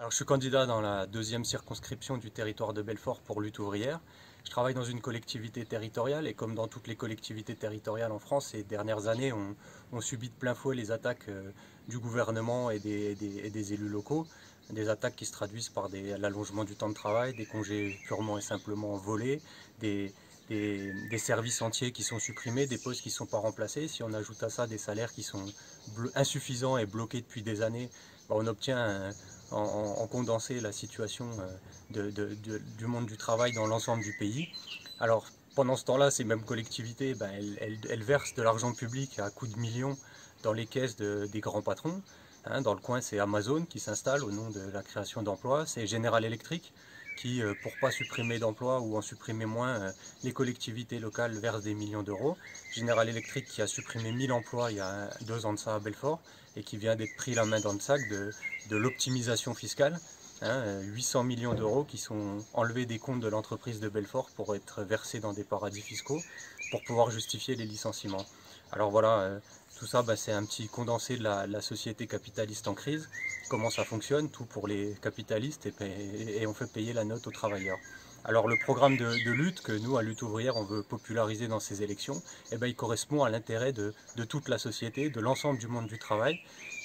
Alors, je suis candidat dans la deuxième circonscription du territoire de Belfort pour Lutte ouvrière. Je travaille dans une collectivité territoriale et comme dans toutes les collectivités territoriales en France, ces dernières années, on subit de plein fouet les attaques du gouvernement et des élus locaux. Des attaques qui se traduisent par l'allongement du temps de travail, des congés purement et simplement volés, des services entiers qui sont supprimés, des postes qui ne sont pas remplacés. Si on ajoute à ça des salaires qui sont insuffisants et bloqués depuis des années, on obtient en condensé la situation du monde du travail dans l'ensemble du pays. Alors pendant ce temps-là, ces mêmes collectivités, elles versent de l'argent public à coups de millions dans les caisses des grands patrons. Dans le coin, c'est Amazon qui s'installe au nom de la création d'emplois, c'est General Electric qui, pour ne pas supprimer d'emplois ou en supprimer moins, les collectivités locales versent des millions d'euros. General Electric qui a supprimé 1000 emplois il y a 2 ans de ça à Belfort et qui vient d'être pris la main dans le sac de l'optimisation fiscale. 800 millions d'euros qui sont enlevés des comptes de l'entreprise de Belfort pour être versés dans des paradis fiscaux pour pouvoir justifier les licenciements. Alors voilà, tout ça c'est un petit condensé de la société capitaliste en crise, comment ça fonctionne, tout pour les capitalistes et on fait payer la note aux travailleurs. Alors le programme de lutte que nous, à Lutte ouvrière, on veut populariser dans ces élections, il correspond à l'intérêt de toute la société, de l'ensemble du monde du travail.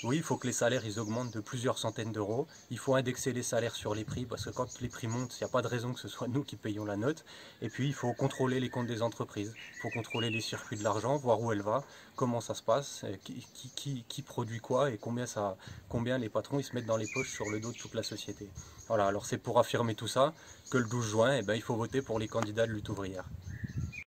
Oui, il faut que les salaires ils augmentent de plusieurs centaines d'euros. Il faut indexer les salaires sur les prix parce que quand les prix montent, il n'y a pas de raison que ce soit nous qui payons la note. Et puis, il faut contrôler les comptes des entreprises. Il faut contrôler les circuits de l'argent, voir où elle va, comment ça se passe, qui produit quoi et combien les patrons ils se mettent dans les poches sur le dos de toute la société. Voilà, alors c'est pour affirmer tout ça que le 12 juin, il faut voter pour les candidats de Lutte ouvrière.